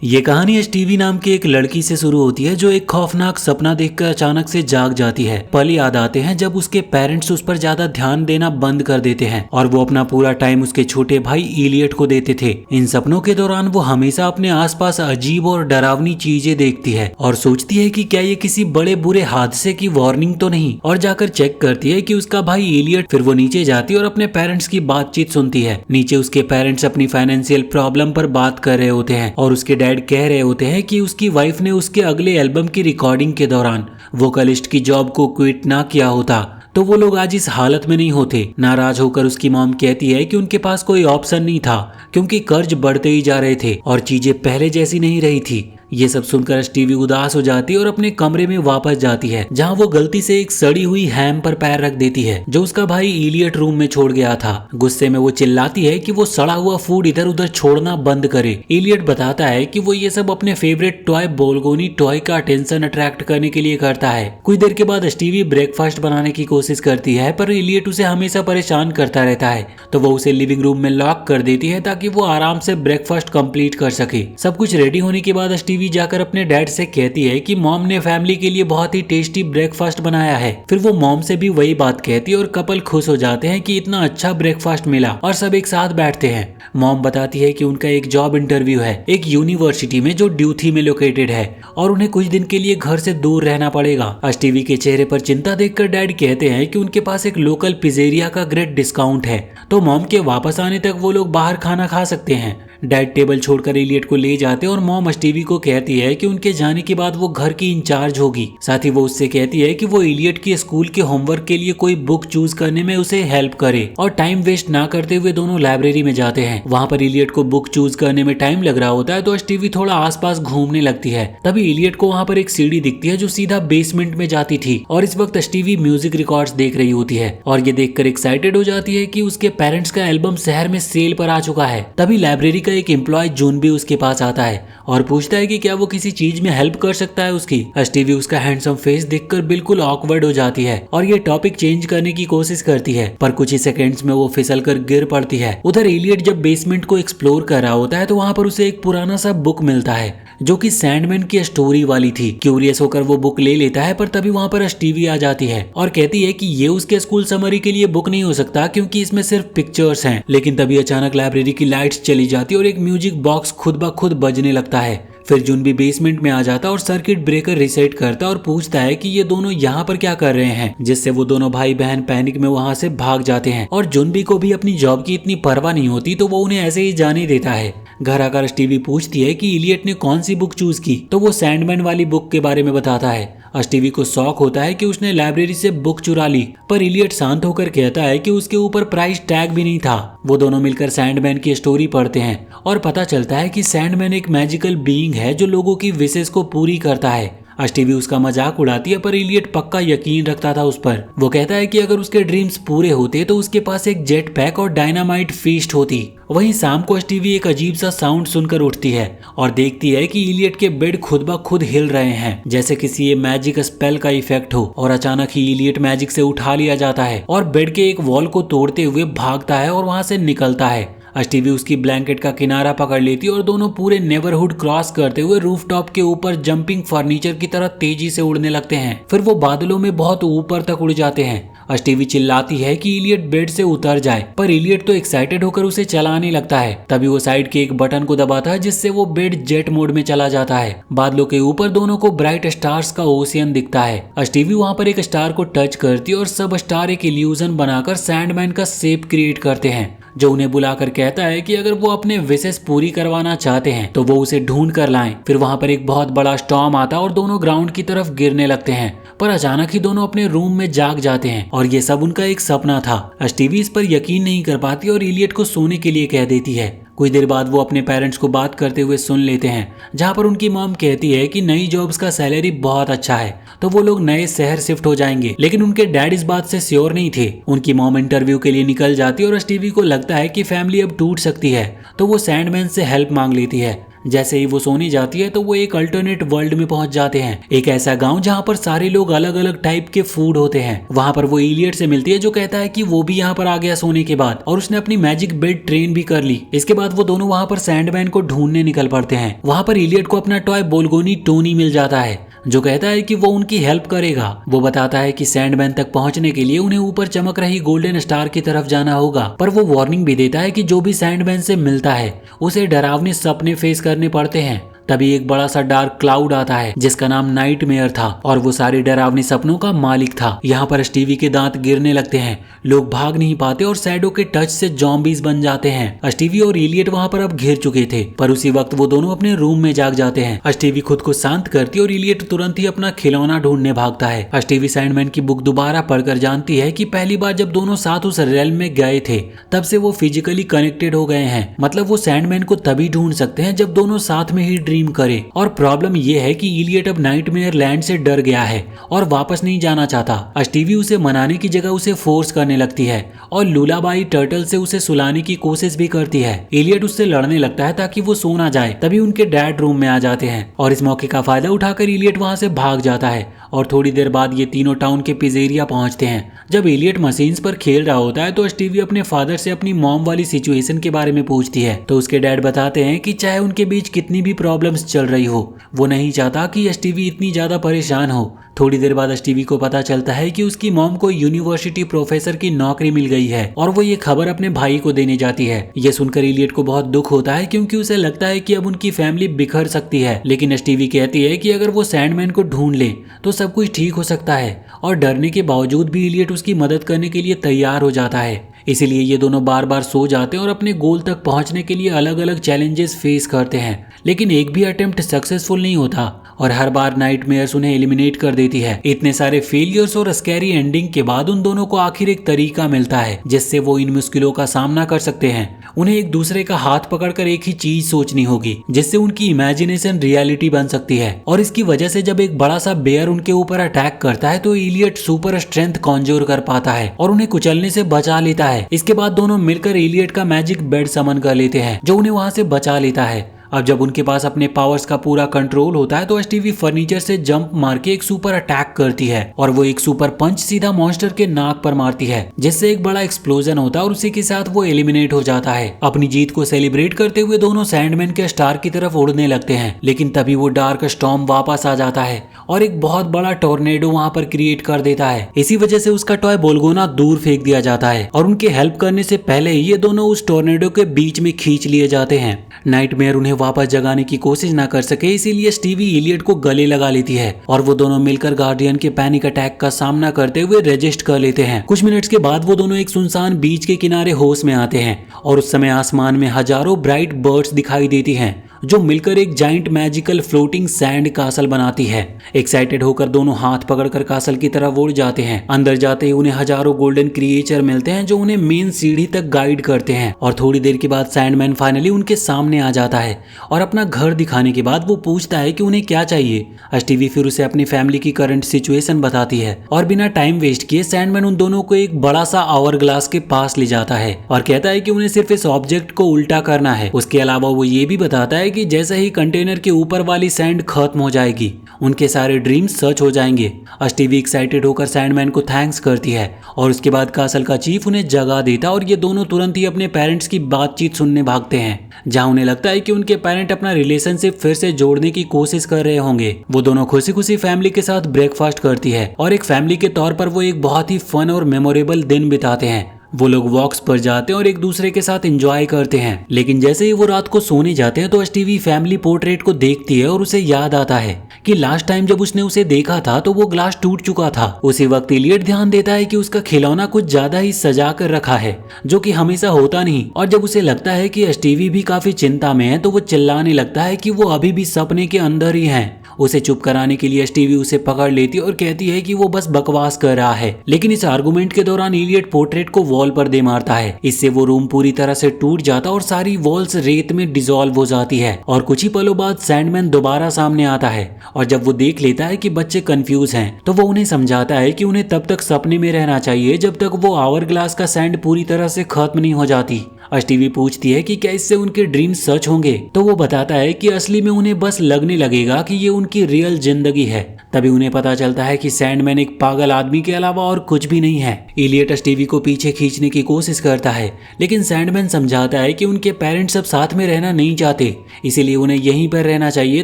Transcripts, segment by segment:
ये कहानी स्टीवी नाम की एक लड़की से शुरू होती है जो एक खौफनाक सपना देखकर अचानक से जाग जाती है। पल याद आते हैं जब उसके पेरेंट्स उस पर ज्यादा ध्यान देना बंद कर देते हैं और वो अपना पूरा टाइम उसके छोटे भाई इलियट को देते थे। इन सपनों के दौरान वो हमेशा अपने आसपास अजीब और डरावनी चीजें देखती है और सोचती है कि क्या ये किसी बड़े बुरे हादसे की वार्निंग तो नहीं, और जाकर चेक करती है कि उसका भाई इलियट। फिर वो नीचे जाती है और अपने पेरेंट्स की बातचीत सुनती है। नीचे उसके पेरेंट्स अपनी फाइनेंशियल प्रॉब्लम पर बात कर रहे होते हैं और उसके डैड कह रहे होते हैं कि उसकी वाइफ ने उसके अगले एल्बम की रिकॉर्डिंग के दौरान वोकलिस्ट की जॉब को क्विट ना किया होता तो वो लोग आज इस हालत में नहीं होते। नाराज होकर उसकी मॉम कहती है कि उनके पास कोई ऑप्शन नहीं था क्योंकि कर्ज बढ़ते ही जा रहे थे और चीजें पहले जैसी नहीं रही थी। ये सब सुनकर स्टीवी उदास हो जाती है और अपने कमरे में वापस जाती है जहां वो गलती से एक सड़ी हुई हैम पर पैर रख देती है जो उसका भाई इलियट रूम में छोड़ गया था। गुस्से में वो चिल्लाती है कि वो सड़ा हुआ फूड इधर उधर छोड़ना बंद करे। इलियट बताता है कि वो ये सब अपने फेवरेट टॉय बोलगोनी टॉय का अटेंशन अट्रैक्ट करने के लिए करता है। कुछ देर के बाद स्टीवी ब्रेकफास्ट बनाने की कोशिश करती है पर इलियट उसे हमेशा परेशान करता रहता है तो वो उसे लिविंग रूम में लॉक कर देती है ताकि वो आराम से ब्रेकफास्ट कंप्लीट कर सके। सब कुछ रेडी होने के बाद स्टीवी जाकर अपने डैड से कहती है कि मॉम ने फैमिली के लिए बहुत ही टेस्टी ब्रेकफास्ट बनाया है। फिर वो मॉम से भी वही बात कहती है और कपल खुश हो जाते हैं कि इतना अच्छा ब्रेकफास्ट मिला और सब एक साथ बैठते हैं। मॉम बताती है कि उनका एक जॉब इंटरव्यू है एक यूनिवर्सिटी में जो ड्यूथी में लोकेटेड है और उन्हें कुछ दिन के लिए घर से दूर रहना पड़ेगा। स्टीवी के चेहरे पर चिंता देखकर डैड कहते हैं कि उनके पास एक लोकल पिज़्ज़ेरिया का ग्रेट डिस्काउंट है तो मॉम के वापस आने तक वो लोग बाहर खाना खा सकते हैं। डैड टेबल छोड़कर इलियट को ले जाते हैं और मॉम स्टीवी को कहती है कि उनके जाने के बाद वो घर की इंचार्ज होगी। साथ ही वो उससे कहती है कि वो इलियट की स्कूल के होमवर्क के लिए कोई बुक चूज करने में उसे हेल्प करे और टाइम वेस्ट ना करते हुए दोनों लाइब्रेरी में जाते हैं। वहाँ पर इलियट को बुक चूज करने में टाइम लग रहा होता है तो स्टीवी थोड़ा आसपास घूमने लगती है। तभी इलियट को वहाँ पर एक सीढ़ी दिखती है जो सीधा बेसमेंट में जाती थी और इस वक्त स्टीवी म्यूजिक रिकॉर्ड्स देख रही होती है और ये देखकर एक्साइटेड हो जाती है कि उसके पेरेंट्स का एल्बम शहर में सेल पर आ चुका है। तभी लाइब्रेरी का एक एम्प्लॉय जून भी उसके पास आता है और पूछता है कि क्या वो किसी चीज में हेल्प कर सकता है उसकी। स्टीवी उसका हैंडसम फेस देखकर बिल्कुल ऑकवर्ड हो जाती है और ये टॉपिक चेंज करने की कोशिश करती है पर कुछ ही सेकंड्स में वो फिसल कर गिर पड़ती है। उधर इलियट जब बेसमेंट को एक्सप्लोर कर रहा होता है तो वहाँ पर उसे एक पुराना सा बुक मिलता है जो कि सैंडमैन की स्टोरी वाली थी। क्यूरियस होकर वो बुक ले लेता है पर तभी वहाँ पर स्टीवी आ जाती है और कहती है कि ये उसके स्कूल समरी के लिए बुक नहीं हो सकता क्योंकि इसमें सिर्फ पिक्चर्स हैं। लेकिन तभी अचानक लाइब्रेरी की लाइट्स चली जाती और एक म्यूजिक बॉक्स खुद ब खुद बजने लगता है। फिर जून भी बेसमेंट में आ जाता और सर्किट ब्रेकर रिसेट करता और पूछता है कि ये दोनों यहाँ पर क्या कर रहे हैं, जिससे वो दोनों भाई बहन पैनिक में वहाँ से भाग जाते हैं और जुनबी को भी अपनी जॉब की इतनी परवाह नहीं होती तो वो उन्हें ऐसे ही जाने देता है। घर आकर स्टीवी पूछती है कि इलियट ने कौन सी बुक चूज की तो वो सैंडमैन वाली बुक के बारे में बताता है। स्टीवी को शौक होता है कि उसने लाइब्रेरी से बुक चुरा ली पर इलियट शांत होकर कहता है कि उसके ऊपर प्राइस टैग भी नहीं था। वो दोनों मिलकर सैंडमैन की स्टोरी पढ़ते हैं और पता चलता है कि सैंडमैन एक मैजिकल बीइंग है जो लोगों की विशेष को पूरी करता है। स्टीवी उसका मजाक उड़ाती है पर इलियट पक्का यकीन रखता था उस पर। वो कहता है कि अगर उसके ड्रीम्स पूरे होते तो उसके पास एक जेट पैक और डायनामाइट फीस्ट होती। वहीं शाम को स्टीवी एक अजीब सा साउंड सुनकर उठती है और देखती है कि इलियट के बेड खुद ब खुद हिल रहे हैं जैसे किसी ये मैजिक स्पेल का इफेक्ट हो और अचानक ही इलियट मैजिक से उठा लिया जाता है और बेड के एक वॉल को तोड़ते हुए भागता है और वहां से निकलता है। स्टीवी उसकी ब्लैंकेट का किनारा पकड़ लेती है और दोनों पूरे नेबरहुड क्रॉस करते हुए रूफटॉप के ऊपर जंपिंग फर्नीचर की तरह तेजी से उड़ने लगते हैं। फिर वो बादलों में बहुत ऊपर तक उड़ जाते हैं। स्टीवी चिल्लाती है कि इलियट बेड से उतर जाए पर इलियट तो एक्साइटेड होकर उसे चलाने लगता है। तभी वो साइड के एक बटन को दबाता है जिससे वो बेड जेट मोड में चला जाता है। बादलों के ऊपर दोनों को ब्राइट स्टार्स का ओशियन दिखता है। स्टीवी वहाँ पर एक स्टार को टच करती है और सब स्टार एक इल्यूजन बनाकर सैंडमैन का शेप क्रिएट करते हैं जो उन्हें बुलाकर कहता है कि अगर वो अपने विशेष पूरी करवाना चाहते हैं तो वो उसे ढूंढ कर लाएं। फिर वहाँ पर एक बहुत बड़ा स्टॉर्म आता और दोनों ग्राउंड की तरफ गिरने लगते हैं पर अचानक ही दोनों अपने रूम में जाग जाते हैं और ये सब उनका एक सपना था। स्टीवी इस पर यकीन नहीं कर पाती और इलियट को सोने के लिए कह देती है। कुछ देर बाद वो अपने पेरेंट्स को बात करते हुए सुन लेते हैं जहाँ पर उनकी मॉम कहती है कि नई जॉब्स का सैलरी बहुत अच्छा है तो वो लोग नए शहर शिफ्ट हो जाएंगे। लेकिन उनके डैड इस बात से श्योर नहीं थे। उनकी मॉम इंटरव्यू के लिए निकल जाती है और स्टीवी को लगता है कि फैमिली अब टूट सकती है तो वो सैंडमैन से हेल्प मांग लेती है। जैसे ही वो सोने जाती है तो वो एक अल्टरनेट वर्ल्ड में पहुंच जाते हैं, एक ऐसा गांव जहां पर सारे लोग अलग अलग टाइप के फूड होते हैं। वहां पर वो इलियट से मिलती है जो कहता है कि वो भी यहाँ पर आ गया सोने के बाद और उसने अपनी मैजिक बेड ट्रेन भी कर ली। इसके बाद वो दोनों वहां पर सैंडमैन को ढूंढने निकल पड़ते हैं। वहां पर इलियट को अपना टॉय बोलगोनी टोनी मिल जाता है जो कहता है कि वो उनकी हेल्प करेगा। वो बताता है कि सैंडमैन तक पहुंचने के लिए उन्हें ऊपर चमक रही गोल्डन स्टार की तरफ जाना होगा, पर वो वार्निंग भी देता है कि जो भी सैंडमैन से मिलता है उसे डरावने सपने फेस करने पड़ते हैं। तभी एक बड़ा सा डार्क क्लाउड आता है जिसका नाम नाइटमेयर था और वो सारे डरावनी सपनों का मालिक था। यहाँ पर स्टीवी के दांत गिरने लगते हैं, लोग भाग नहीं पाते और शैडो के टच से जॉम्बीज बन जाते हैं। स्टीवी और इलियट वहाँ पर अब घिर चुके थे, पर उसी वक्त वो दोनों अपने रूम में जाग जाते हैं। स्टीवी खुद को शांत करती है और इलियट तुरंत ही अपना खिलौना ढूंढने भागता है। स्टीवी सैंडमैन की बुक दोबारा पढ़कर जानती है कि पहली बार जब दोनों साथ उस रेल्म में गए थे तब से वो फिजिकली कनेक्टेड हो गए हैं। मतलब वो सैंडमैन को तभी ढूंढ सकते हैं जब दोनों साथ में ही ड्रीम करे। और प्रॉब्लम ये है कि इलियट अब नाइटमेयर लैंड से डर गया है और वापस नहीं जाना चाहता। स्टीवी उसे मनाने की जगह उसे फोर्स करने लगती है और लूलाबाई टर्टल से उसे सुलाने की कोशिश भी करती है। इलियट उससे लड़ने लगता है ताकि वो सो ना जाए। तभी उनके डैड रूम में आ जाते हैं और इस मौके का फायदा उठाकर इलियट वहां से भाग जाता है और थोड़ी देर बाद ये तीनों टाउन के पिजेरिया पहुंचते हैं। जब इलियट मशीन्स पर खेल रहा होता है तो स्टीवी अपने फादर से अपनी मॉम वाली सिचुएशन के बारे में पूछती है तो उसके डैड बताते हैं कि चाहे उनके बीच कितनी भी प्रॉब्लम्स चल रही हो, वो नहीं चाहता कि स्टीवी इतनी ज्यादा परेशान हो। थोड़ी देर बाद स्टीवी को पता चलता है कि उसकी मॉम को यूनिवर्सिटी प्रोफेसर की नौकरी मिल गई है और वो ये खबर अपने भाई को देने जाती है। ये सुनकर इलियट को बहुत दुख होता है क्योंकि उसे लगता है कि अब उनकी फैमिली बिखर सकती है, लेकिन स्टीवी कहती है कि अगर वो सैंडमैन को ढूंढ ले तो सब कुछ ठीक हो सकता है और डरने के बावजूद भी इलियट उसकी मदद करने के लिए तैयार हो जाता है। इसीलिए ये दोनों बार बार सो जाते हैं और अपने गोल तक पहुंचने के लिए अलग अलग चैलेंजेस फेस करते हैं, लेकिन एक भी अटेम्प्ट सक्सेसफुल नहीं होता और हर बार नाइटमेयर्स उन्हें एलिमिनेट कर देती है। इतने सारे फेलियर्स और स्कैरी एंडिंग के बाद उन दोनों को आखिर एक तरीका मिलता है जिससे वो इन मुश्किलों का सामना कर सकते हैं। उन्हें एक दूसरे का हाथ पकड़कर एक ही चीज सोचनी होगी जिससे उनकी इमेजिनेशन रियलिटी बन सकती है। और इसकी वजह से जब एक बड़ा सा बेयर उनके ऊपर अटैक करता है तो इलियट सुपर स्ट्रेंथ कॉन्ज्योर कर पाता है और उन्हें कुचलने से बचा लेता है। इसके बाद दोनों मिलकर इलियट का मैजिक बेड समन कर लेते हैं जो उन्हें वहां से बचा लेता है। अब जब उनके पास अपने पावर्स का पूरा कंट्रोल होता है तो स्टीवी फर्नीचर से जंप मार के एक सुपर अटैक करती है और वो एक सुपर पंच सीधा मॉन्स्टर के नाक पर मारती है जिससे एक बड़ा एक्सप्लोजन होता है और उसी के साथ वो एलिमिनेट हो जाता है। अपनी जीत को सेलिब्रेट करते हुए दोनों सैंडमैन के स्टार की तरफ उड़ने लगते हैं, लेकिन तभी वो डार्क स्टॉर्म वापस आ जाता है और एक बहुत बड़ा टोर्नेडो वहां पर क्रिएट कर देता है। इसी वजह से उसका टॉय बोलगोना दूर फेंक दिया जाता है और उनके हेल्प करने से पहले ये दोनों उस टोर्नेडो के बीच में खींच लिए जाते हैं। नाइटमेयर उन्हें वापस जगाने की कोशिश ना कर सके, इसीलिए स्टीवी इलियट को गले लगा लेती है और वो दोनों मिलकर गार्डियन के पैनिक अटैक का सामना करते हुए रेजिस्ट कर लेते हैं। कुछ मिनट्स के बाद वो दोनों एक सुनसान बीच के किनारे होश में आते हैं और उस समय आसमान में हजारों ब्राइट बर्ड्स दिखाई देती हैं जो मिलकर एक giant magical floating sand castle बनाती है। एक्साइटेड होकर दोनों हाथ पकड़कर कासल की तरफ उड़ जाते हैं। अंदर जाते ही उन्हें हजारों गोल्डन क्रिएचर मिलते हैं जो उन्हें मेन सीढ़ी तक गाइड करते हैं और थोड़ी देर के बाद सैंडमैन फाइनली उनके सामने आ जाता है और अपना घर दिखाने के बाद वो पूछता है कि उन्हें क्या चाहिए। स्टीवी फिर उसे अपनी फैमिली की करंट सिचुएशन बताती है और बिना टाइम वेस्ट किए सैंडमैन उन दोनों को एक बड़ा सा आवर ग्लास के पास ले जाता है और कहता है कि उन्हें सिर्फ इस ऑब्जेक्ट को उल्टा करना है। उसके अलावा वो ये भी बताता है कि जैसे ही कंटेनर के ऊपर वाली सैंड खत्म हो जाएगी उनके सारे ड्रीम्स सच हो जाएंगे। स्टीवी एक्साइटेड होकर सैंडमैन को थैंक्स करती है और उसके बाद कासल का चीफ उन्हें जगा देता और ये दोनों तुरंत ही अपने पेरेंट्स की बातचीत सुनने भागते हैं जहां उन्हें लगता है कि उनके पेरेंट अपना रिलेशनशिप फिर से जोड़ने की कोशिश कर रहे होंगे। वो दोनों खुशी खुशी फैमिली के साथ ब्रेकफास्ट करती है और एक फैमिली के तौर पर वो एक बहुत ही फन और मेमोरेबल दिन बिताते हैं। वो लोग वॉक्स पर जाते हैं और एक दूसरे के साथ एंजॉय करते हैं, लेकिन जैसे ही वो रात को सोने जाते हैं तो स्टीवी फैमिली पोर्ट्रेट को देखती है और उसे याद आता है कि लास्ट टाइम जब उसने उसे देखा था तो वो ग्लास टूट चुका था। उसी वक्त इलियट ध्यान देता है कि उसका खिलौना कुछ ज्यादा ही सजा कर रखा है जो कि हमेशा होता नहीं, और जब उसे लगता है कि स्टीवी भी काफी चिंता में है तो वो चिल्लाने लगता है कि वो अभी भी सपने के अंदर ही है। उसे चुप कराने के लिए स्टीवी उसे पकड़ लेती और कहती है कि वो बस बकवास कर रहा है, लेकिन इस आर्गुमेंट के दौरान इलियट पोर्ट्रेट को वॉल पर दे मारता है। इससे वो रूम पूरी तरह से टूट जाता और सारी वॉल्स रेत में डिसॉल्व हो जाती है और कुछ ही पलों बाद सैंडमैन दोबारा सामने आता है और जब वो देख लेता है कि बच्चे कंफ्यूज हैं तो वो उन्हें समझाता है कि उन्हें तब तक सपने में रहना चाहिए जब तक वो आवर ग्लास का सैंड पूरी तरह से खत्म नहीं हो जाती। स्टीवी पूछती है कि क्या इससे उनके ड्रीम सच होंगे, तो वो बताता है कि असली में उन्हें बस लगने लगेगा कि ये उनकी रियल जिंदगी है। तभी उन्हें पता चलता है कि सैंडमैन एक पागल आदमी के अलावा और कुछ भी नहीं है। इलियट स्टीवी को पीछे खींचने की कोशिश करता है, लेकिन सैंडमैन समझाता है कि उनके पेरेंट्स अब साथ में रहना नहीं चाहते, इसीलिए उन्हें यहीं पर रहना चाहिए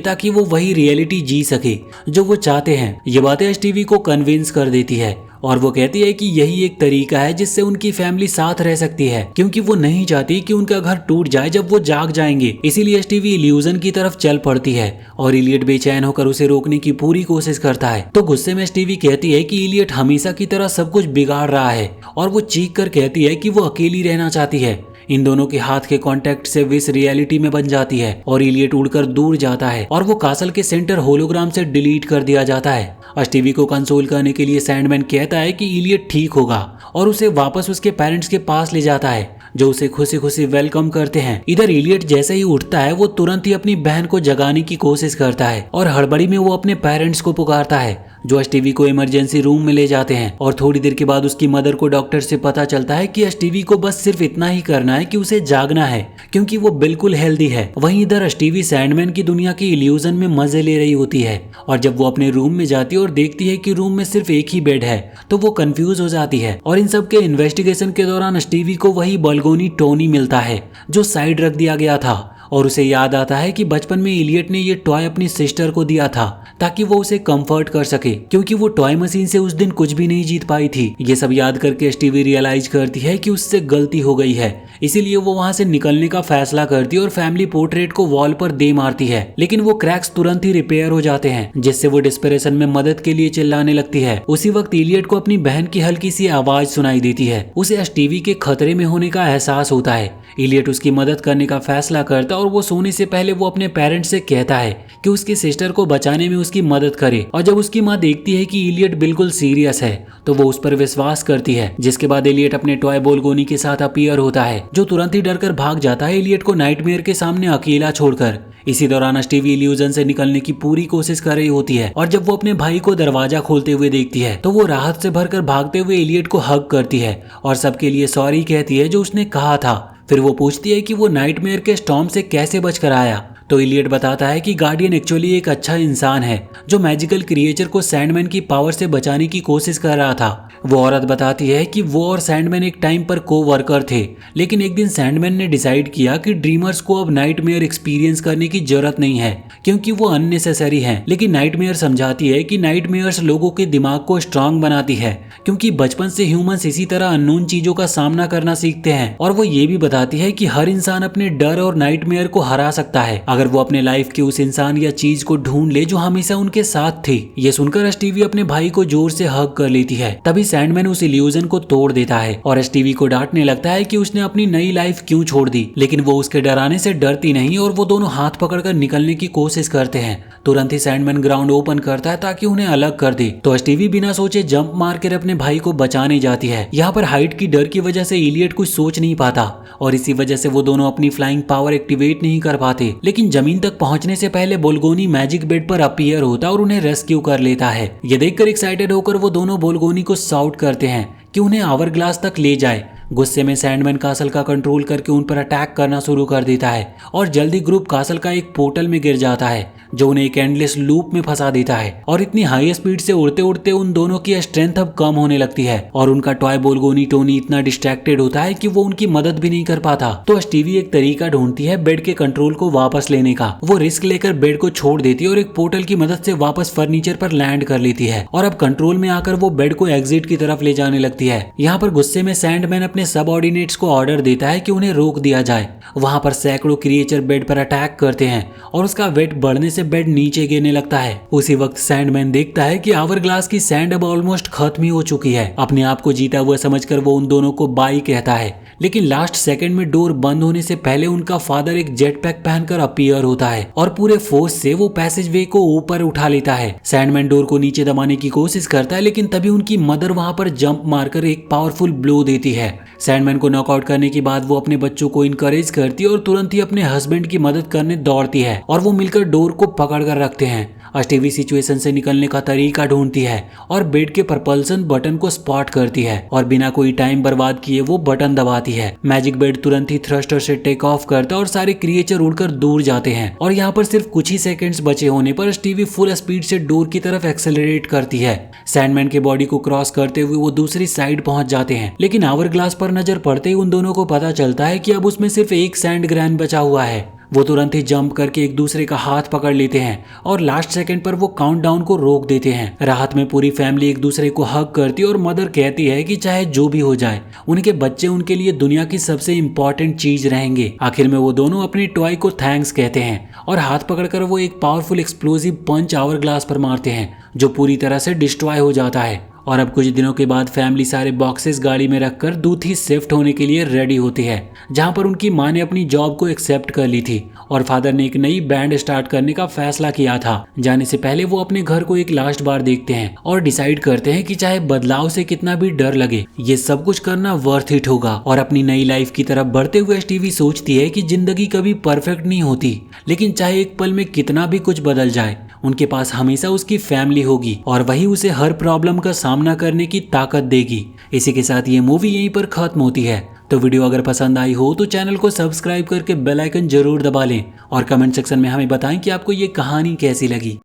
ताकि वो वही रियलिटी जी सके जो वो चाहते हैं। ये बातें स्टीवी को कन्विंस कर देती है और वो कहती है कि यही एक तरीका है जिससे उनकी फैमिली साथ रह सकती है, क्योंकि वो नहीं चाहती कि उनका घर टूट जाए जब वो जाग जाएंगे। इसीलिए स्टीवी इल्यूजन की तरफ चल पड़ती है और इलियट बेचैन होकर उसे रोकने की पूरी कोशिश करता है। तो गुस्से में स्टीवी कहती है कि इलियट हमेशा की तरह सब कुछ बिगाड़ रहा है और वो चीख कर कहती है कि वो अकेली रहना चाहती है। इन दोनों के हाथ के कांटेक्ट से विश रियलिटी में बन जाती है और इलियट उड़कर दूर जाता है और वो कासल के सेंटर होलोग्राम से डिलीट कर दिया जाता है। स्टीवी को कंसोल करने के लिए सैंडमैन कहता है कि इलियट ठीक होगा और उसे वापस उसके पेरेंट्स के पास ले जाता है, जो उसे खुशी खुशी वेलकम करते हैं। इधर इलियट जैसे ही उठता है वो तुरंत ही अपनी बहन को जगाने की कोशिश करता है और हड़बड़ी में वो अपने पेरेंट्स को पुकारता है, जो स्टीवी को इमरजेंसी रूम में ले जाते हैं। और थोड़ी देर के बाद उसकी मदर को डॉक्टर से पता चलता है कि स्टीवी को बस सिर्फ इतना ही करना है कि उसे जागना है, क्योंकि वो बिल्कुल हेल्दी है। वहीं इधर स्टीवी सैंडमैन की दुनिया की इल्यूजन में मजे ले रही होती है और जब वो अपने रूम में जाती है और देखती है कि रूम में सिर्फ एक ही बेड है तो वो कंफ्यूज हो जाती है। और इन सब के इन्वेस्टिगेशन के दौरान स्टीवी को वही बलगोनी टोनी मिलता है जो साइड रख दिया गया था और उसे याद आता है कि बचपन में इलियट ने ये टॉय अपनी सिस्टर को दिया था ताकि वो उसे कंफर्ट कर सके, क्योंकि वो टॉय मशीन से उस दिन कुछ भी नहीं जीत पाई थी। ये सब याद करके स्टीवी रियलाइज करती है कि उससे गलती हो गई है, इसीलिए वो वहां से निकलने का फैसला करती है और फैमिली पोर्ट्रेट को वॉल पर दे मारती है। लेकिन वो क्रैक्स तुरंत ही रिपेयर हो जाते हैं, जिससे वो डिस्परेशन में मदद के लिए चिल्लाने लगती है। उसी वक्त इलियट को अपनी बहन की हल्की सी आवाज सुनाई देती है। उसे स्टीवी के खतरे में होने का एहसास होता है। इलियट उसकी मदद करने का फैसला करता है और वो सोने से पहले वो अपने पेरेंट्स से कहता है कि उसकी सिस्टर को बचाने में उसकी मदद करे। और जब उसकी माँ देखती है कि इलियट बिल्कुल सीरियस है तो वो उस पर विश्वास करती है, जिसके बाद इलियट अपने टॉय बोलगोनी के साथ अपीयर होता है, जो तुरंत ही डरकर भाग जाता है इलियट को नाइटमेयर के सामने अकेला छोड़कर। इसी दौरान स्टीवी इल्यूजन से निकलने की पूरी कोशिश कर रही होती है और जब वो अपने भाई को दरवाजा खोलते हुए देखती है तो वो राहत से भरकर भागते हुए इलियट को हग करती है और सबके लिए सॉरी कहती है जो उसने कहा था। फिर वो पूछती है कि वो नाइटमेयर के स्टॉर्म से कैसे बचकर आया, तो इलियट बताता है कि गार्डियन एक्चुअली एक अच्छा इंसान है जो मैजिकल क्रिएचर को सैंडमैन की पावर से बचाने की कोशिश कर रहा था। वो औरत बताती है कि वो और सैंडमैन एक टाइम पर को वर्कर थे, लेकिन एक दिन सैंडमैन ने डिसाइड किया कि ड्रीमर्स को अब नाइटमेयर एक्सपीरियंस करने की जरूरत नहीं है क्योंकि वो अननेसेसरी हैं। लेकिन नाइटमेयर समझाती है कि नाइटमेयर्स लोगों के दिमाग को स्ट्रांग बनाती है, क्योंकि बचपन से ह्यूमंस इसी तरह अननोन चीजों का सामना करना सीखते हैं। और वो ये भी बताती है कि हर इंसान अपने डर और नाइटमेयर को हरा सकता है अगर वो अपने लाइफ के उस इंसान या चीज को ढूंढ ले जो हमेशा उनके साथ थी। ये सुनकर स्टीवी अपने भाई को जोर से हग कर लेती है। तभी सैंडमैन उस इल्यूजन को तोड़ देता है और स्टीवी को डांटने लगता है कि उसने अपनी नई लाइफ क्यों छोड़ दी, लेकिन वो उसके डराने से डरती नहीं और वो दोनों हाथ पकड़कर निकलने की कोशिश करते हैं। तुरंत ही सैंडमैन ग्राउंड ओपन करता है ताकि उन्हें अलग कर दे, तो स्टीवी बिना सोचे जंप मारकर अपने भाई को बचाने जाती है। यहाँ पर हाइट की डर की वजह से इलियट कुछ सोच नहीं पाता और इसी वजह से वो दोनों अपनी फ्लाइंग पावर एक्टिवेट नहीं कर पाते। लेकिन जमीन तक पहुंचने से पहले बोलगोनी मैजिक बेड पर अपीयर होता और उन्हें रेस्क्यू कर लेता है। ये देखकर एक्साइटेड होकर वो दोनों बोलगोनी को शाउट करते हैं कि उन्हें आवर ग्लास तक ले जाए। गुस्से में सैंडमैन कासल का कंट्रोल करके उन पर अटैक करना शुरू कर देता है और जल्दी ग्रुप कासल का एक पोर्टल में गिर जाता है जो उन्हें एक एंडलेस लूप में फंसा देता है। और इतनी हाई स्पीड से उड़ते उड़ते उन दोनों की स्ट्रेंथ अब कम होने लगती है और उनका टॉय बोलगोनी टोनी इतना डिस्ट्रैक्टेड होता है कि वो उनकी मदद भी नहीं कर पाता। तो स्टीवी एक तरीका ढूंढती है बेड के कंट्रोल को वापस लेने का। वो रिस्क लेकर बेड को छोड़ देती है और एक पोर्टल की मदद से वापस फर्नीचर पर लैंड कर लेती है और अब कंट्रोल में आकर वो बेड को एग्जिट की तरफ ले जाने लगती है। यहाँ पर गुस्से में सैंडमैन अपने सबऑर्डिनेट्स को ऑर्डर देता है कि उन्हें रोक दिया जाए। वहां पर सैकड़ों क्रिएचर बेड पर अटैक करते हैं और उसका वेट बढ़ने से बेड नीचे गिरने लगता है। उसी वक्त सैंडमैन देखता है कि आवर ग्लास की सैंड अब ऑलमोस्ट खत्म ही हो चुकी है। अपने आप को जीता हुआ समझकर वो उन दोनों को बाय कहता है, लेकिन लास्ट सेकंड में डोर बंद होने से पहले उनका फादर एक जेट पैक पहनकर अपीयर होता है और पूरे फोर्स से वो पैसेज वे को ऊपर उठा लेता है। सैंडमैन डोर को नीचे दबाने की कोशिश करता है, लेकिन तभी उनकी मदर वहां पर जंप मारकर एक पावरफुल ब्लो देती है। सैंडमैन को नॉकआउट करने के बाद वो अपने बच्चों को इनकरेज करती है और तुरंत ही अपने हस्बैंड की मदद करने दौड़ती है और वो मिलकर डोर को पकड़ कर रखते हैं। स्टीवी सिचुएशन से निकलने का तरीका ढूंढती है और बेड के प्रपल्सन बटन को स्पॉट करती है और बिना कोई टाइम बर्बाद किए वो बटन दबाती है। मैजिक बेड तुरंत ही थ्रस्टर से टेक ऑफ करता है और सारे क्रिएचर उड़कर दूर जाते हैं और यहाँ पर सिर्फ कुछ ही सेकंड्स बचे होने पर स्टीवी फुल स्पीड से डोर की तरफ एक्सेलरेट करती है। सैंडमैन के बॉडी को क्रॉस करते हुए वो दूसरी साइड पहुंच जाते हैं, लेकिन आवर ग्लास पर नजर पड़ते ही उन दोनों को पता चलता है कि अब उसमें सिर्फ एक सैंड ग्रैन बचा हुआ है। वो तुरंत ही जंप करके एक दूसरे का हाथ पकड़ लेते हैं और लास्ट सेकंड पर वो काउंटडाउन को रोक देते हैं। राहत में पूरी फैमिली एक दूसरे को हग करती है और मदर कहती है कि चाहे जो भी हो जाए उनके बच्चे उनके लिए दुनिया की सबसे इम्पोर्टेंट चीज रहेंगे। आखिर में वो दोनों अपनी टॉय को थैंक्स कहते हैं और हाथ पकड़कर वो एक powerful explosive punch our glass पर मारते हैं जो पूरी तरह से डिस्ट्रॉय हो जाता है। और अब कुछ दिनों के बाद फैमिली सारे बॉक्सेस गाड़ी में रखकर दूथी शिफ्ट होने के लिए रेडी होती है, जहां पर उनकी मां ने अपनी जॉब को एक्सेप्ट कर ली थी और फादर ने एक नई बैंड स्टार्ट करने का फैसला किया था। जाने से पहले वो अपने घर को एक लास्ट बार देखते हैं और डिसाइड करते हैं कि चाहे बदलाव से कितना भी डर लगे, ये सब कुछ करना वर्थ इट होगा। और अपनी नई लाइफ की तरफ बढ़ते हुए स्टीवी सोचती है कि जिंदगी कभी परफेक्ट नहीं होती, लेकिन चाहे एक पल में कितना भी कुछ बदल जाए, उनके पास हमेशा उसकी फैमिली होगी और वही उसे हर प्रॉब्लम का सामना करने की ताकत देगी। इसी के साथ ये मूवी यहीं पर खत्म होती है। तो वीडियो अगर पसंद आई हो तो चैनल को सब्सक्राइब करके बेल आइकन जरूर दबा लें और कमेंट सेक्शन में हमें बताएं कि आपको ये कहानी कैसी लगी।